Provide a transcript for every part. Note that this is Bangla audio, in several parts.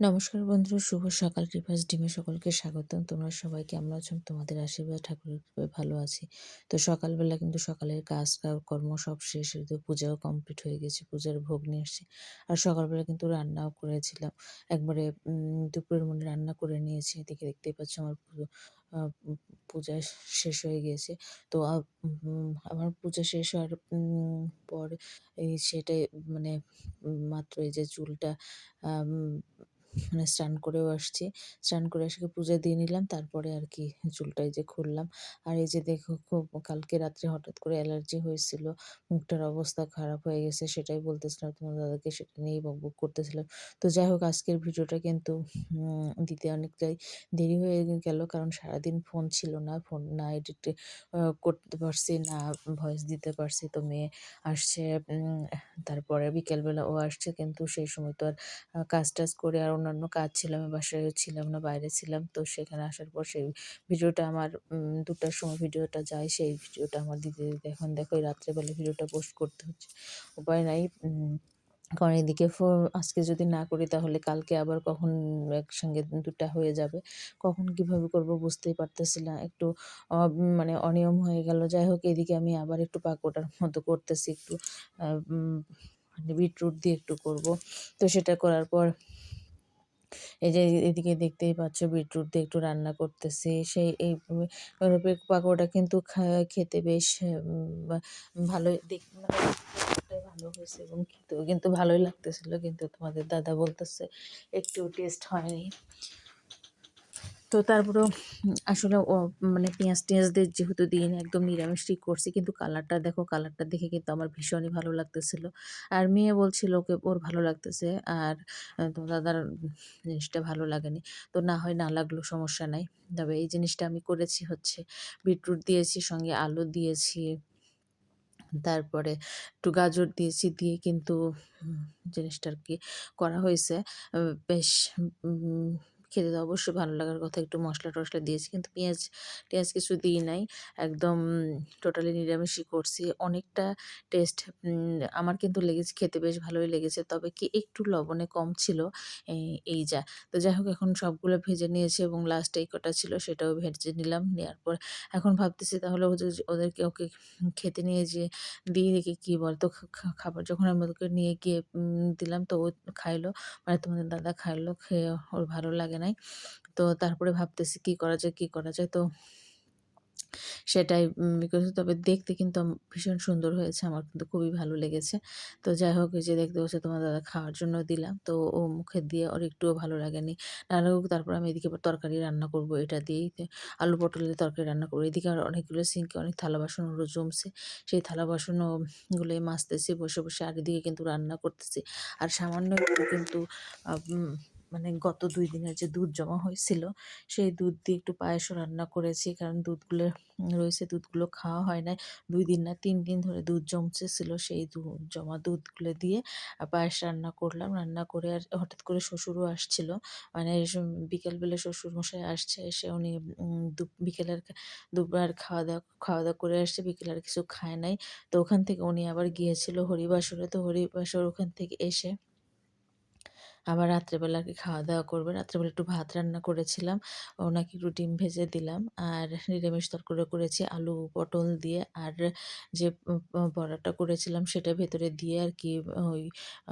নমস্কার বন্ধুরা, শুভ সকাল। রিভার্স ডিমে সকলকে স্বাগতম। তোমরা সবাই কেমন আছো? তোমাদের আশীর্বাদ ঠাকুরের কৃপায় ভালো আছি। তো সকালবেলা কিন্তু সকালের কর্ম সব শেষ হয়ে তো পূজাও কমপ্লিট হয়ে গেছে। পূজার ভোগ নিয়ে এসেছি। আর সকালবেলা কিন্তু রান্নাও করেছিলাম। একবারে দুপুরের মধ্যে রান্না করে নিয়েছি। এদিকে দেখতেই পাচ্ছ আমার পুরো আ পূজা শেষ হয়ে গিয়েছে। তো আমার পূজা শেষ হওয়ার পর সেটাই মানে মাত্র এই যে চুলটা আম মানে স্নান করেও আসছি। স্নান করে এসে পূজা দিয়ে নিলাম। তারপরে আরকি চুলটা এই যে খুললাম। আর এই যে দেখো খুব কালকে রাত্রে হঠাৎ করে অ্যালার্জি হয়েছিল। মুখটার অবস্থা খারাপ হয়ে গেছে। সেটাই বলতেছিলাম তোমার দাদাকে, সেটা নিয়েই বকবক করতেছিলাম। তো যাই হোক, আজকের ভিডিওটা কিন্তু দিতে অনেকটাই দেরি হয়ে গেল। কারণ সারাদিন ফোন ছিল না। ফোন না এডিট করতে পারছি, না ভয়েস দিতে পারছি। তো মেয়ে আসছে, তারপরে বিকেলবেলা ও আসছে, কিন্তু সেই সময় তো আর কাজ-টাজ করে আর অন্যান্য কাজ ছিল। আমি বাসায় ছিলাম না, বাইরে ছিলাম। তো সেখানে আসার পর সেই ভিডিওটা আমার ২ টার সময় ভিডিওটা যায়। সেই ভিডিওটা আমার দিতে এখন দেখো এই রাত্রেবেলা ভিডিওটা পোস্ট করতে হচ্ছে। উপায় নাই। কারণ এদিকে আজকে যদি না করি তাহলে কালকে আবার কখন একসঙ্গে ২ টা হয়ে যাবে। কখন কিভাবে করব বুঝতেই পারতেছি না। একটু মানে অনিয়ম হয়ে গেল। যাই হোক, এদিকে আমি আবার একটু পাকোড়ার মতো করতেছি। একটু আ উম মানে বিটরুট দিয়ে একটু করব। তো সেটা করার পর এই যে এদিকে দেখতেই পাচ্ছ বিটরুট দিয়ে একটু রান্না করতেছি। সেই এই পাকোড়াটা কিন্তু খেতে বেশ ভালোই মানে দেখতেও ভালো হয়েছে এবং খেতেও কিন্তু ভালোই লাগতেছিল। কিন্তু তোমাদের দাদা বলতেছে একটুও টেস্ট হয়নি। তো তারপরেও আসলে মানে পেঁয়াজ-টেয়াজ দিয়ে যেহেতু দিইনি, একদম নিরামিষই করছি। কিন্তু কালারটা দেখো, কালারটা দেখে কিন্তু আমার ভীষণই ভালো লাগতেছিল। আর মেয়ে বলছিল ওর ভালো লাগতেছে। আর তোমার দাদার জিনিসটা ভালো লাগেনি। তো না হয় না লাগলেও সমস্যা নাই। তবে এই জিনিসটা আমি করেছি হচ্ছে বিটরুট দিয়েছি, সঙ্গে আলু দিয়েছি, তারপরে একটু গাজর দিয়েছি, দিয়ে কিন্তু জিনিসটা আরকি করা হইছে। বেশ উম খেতে তো অবশ্যই ভালো লাগার কথা। একটু মসলা-টসলা দিয়েছি। কিন্তু পেঁয়াজ-টেয়াজ কিছু দিই নাই। একদম টোটালি নিরামিষই করছি। অনেকটা টেস্ট আমার কিন্তু লেগেছে, খেতে বেশ ভালোই লেগেছে। তবে কি একটু লবণে কম ছিল। এই এই যা। তো যাই হোক, এখন সবগুলো ভেজে নিয়েছি এবং লাস্টে এই কটা ছিল সেটাও ভেজে নিলাম। নেওয়ার পর এখন ভাবতেছি তাহলে ওকে খেতে নিয়ে যেয়ে দিয়ে দেখি কি বলে। তো খাবার যখন আমি ওকে নিয়ে গিয়ে দিলাম, তো ও খাইলো। মানে তোমাদের দাদা খাইলো। খেয়ে ওর ভালো লাগে নাই। তো তারপরে ভাবতেছি কি করা যায়, কি করা যায়। তো সেটাই করেছি। তবে দেখতে কিন্তু ভীষণ সুন্দর হয়েছে। আমার কিন্তু খুবই ভালো লেগেছে। তো যাই হোক, এই যে দেখতে পাচ্ছ তোমার দাদা খাওয়ার জন্য দিলাম। তো ও মুখে দিয়ে ওর একটুও ভালো লাগেনি। না লাগুক, তারপর আমি এদিকে আবার তরকারি রান্না করব। এটা দিয়েই আলু পটলের তরকারি রান্না করব। এদিকে আর অনেকগুলো সিঙ্কে অনেক থালা-বাসনগুলো জমছে। সেই থালা-বাসনও গুলোই মাজতেছি বসে, বসে। আর এদিকে কিন্তু রান্না করতেছি। আর সামান্য একটু কিন্তু আ উম মানে গত ২ দিনের যে দুধ জমা হয়েছিল, সেই দুধ দিয়ে একটু পায়েসও রান্না করেছি। কারণ দুধগুলো রয়েছে, দুধগুলো খাওয়া হয় নাই। ২ দিন না ৩ দিন ধরে দুধ জমতেছিল। সেই জমা দুধগুলো দিয়ে পায়েস রান্না করলাম। রান্না করে আর হঠাৎ করে শ্বশুরও আসছিল। মানে বিকেলবেলা শ্বশুরমশাই আসছে। এসে উনি বিকেলের দুপুরে খাওয়া-দাওয়া করে আসছে। বিকেলে আর কিছু খায় নাই। তো ওখান থেকে উনি আবার গিয়েছিল হরিবাসরে। তো হরিবাসর ওখান থেকে এসে আবার রাত্রেবেলা আরকি খাওয়া-দাওয়া করবে। রাত্রেবেলা একটু ভাত রান্না করেছিলাম। ওনাকে একটু ডিম ভেজে দিলাম। আর নিরামিষ তরকারিও করেছি আলু, পটল দিয়ে। আর যে বড়াটা করেছিলাম সেটা ভেতরে দিয়ে আরকি ওই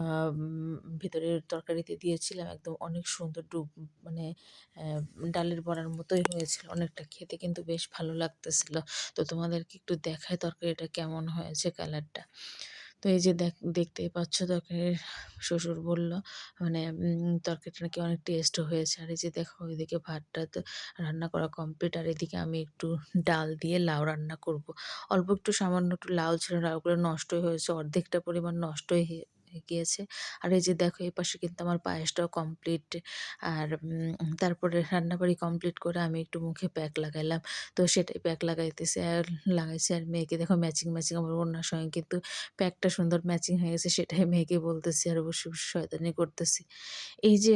আম ভেতরের তরকারিতে দিয়েছিলাম। একদম অনেক সুন্দর মানে ডালের বড়ার মতোই হয়েছিল। অনেকটা খেতে কিন্তু বেশ ভালো লাগতেছিল। তো তোমাদেরকে একটু দেখাই তরকারিটা কেমন হয়েছে কালারটা। তো এই যে দেখতেই পাচ্ছ তরকারির শ্বশুর বলল মানে তরকারিটা নাকি অনেক টেস্টও হয়েছে। আর এই যে দেখো ওইদিকে ভাতটা তো রান্না করা কমপ্লিট। আর এদিকে আমি একটু ডাল দিয়ে লাউ রান্না করব। অল্প একটু সামান্য একটু লাউ ছিল, লাউগুলো নষ্টই হয়েছে। অর্ধেকটা পরিমাণ নষ্টই গিয়েছে। আর এই যে দেখো এপাশে কিন্তু আমার পায়েসটাও কমপ্লিট। আর তারপরে রান্নাবাড়ি কমপ্লিট করে আমি একটু মুখে প্যাক লাগাইলাম। তো সেটাই প্যাক লাগাইতেছি আর লাগাইছি। আর মেয়েকে দেখো ম্যাচিং আমার ওড়নার সঙ্গে কিন্তু প্যাকটা সুন্দর ম্যাচিং হয়ে গেছে, সেটাই মেয়েকে বলতেছি আর বসে, বসে শয়তানি করতেছি। এই যে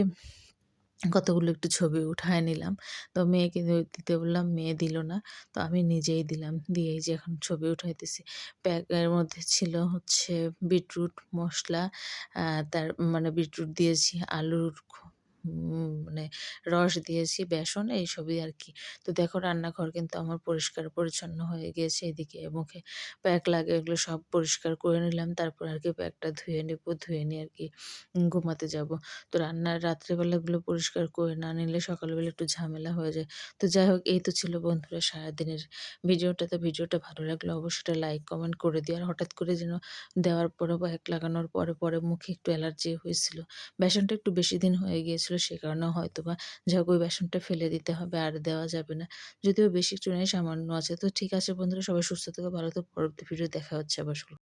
কতগুলো একটু ছবি উঠায় নিলাম। তো মেয়েকে দিতে বললাম, মেয়ে দিল না। তো আমি নিজেই দিলাম। দিয়ে এই যে এখন ছবি উঠাইতেছি। প্যাকের মধ্যে ছিল হচ্ছে বিটরুট মসলা, আ তার মানে বিটরুট দিয়েছি, আলুর মানে রস দিয়েছি, বেসন এইসবই আরকি। তো দেখো রান্নাঘর কিন্তু আমার পরিষ্কার পরিচ্ছন্ন হয়ে গিয়েছে। এদিকে মুখে প্যাক লাগে এগুলো সব পরিষ্কার করে নিলাম। তারপর আরকি প্যাকটা ধুয়ে নেব। ধুয়ে নিয়ে আরকি ঘুমাতে যাব। তো রান্নার রাত্রেবেলা এগুলো পরিষ্কার করে না নিলে সকালবেলা একটু ঝামেলা হয়ে যায়। তো যাই হোক এই তো ছিল বন্ধুরা সারাদিনের ভিডিওটা। তো ভিডিওটা ভালো লাগলে অবশ্যই একটা লাইক, কমেন্ট করে দিও। আর হঠাৎ করে যেন দেওয়ার পরে বা প্যাক লাগানোর পরে মুখে একটু অ্যালার্জি হয়েছিল। বেসনটা একটু বেশি দিন হয়ে গিয়েছিল সে কারণে হয়তোবা যাই হোক ওই বেসনটা ফেলে দিতে হবে আর দেওয়া যাবে না। যদিও বেশি একটু নেই সামান্য আছে। তো ঠিক আছে বন্ধুরা সবাই সুস্থ থেকো, ভালো থেকো। পরবর্তী ভিডিও দেখা হচ্ছে আবার।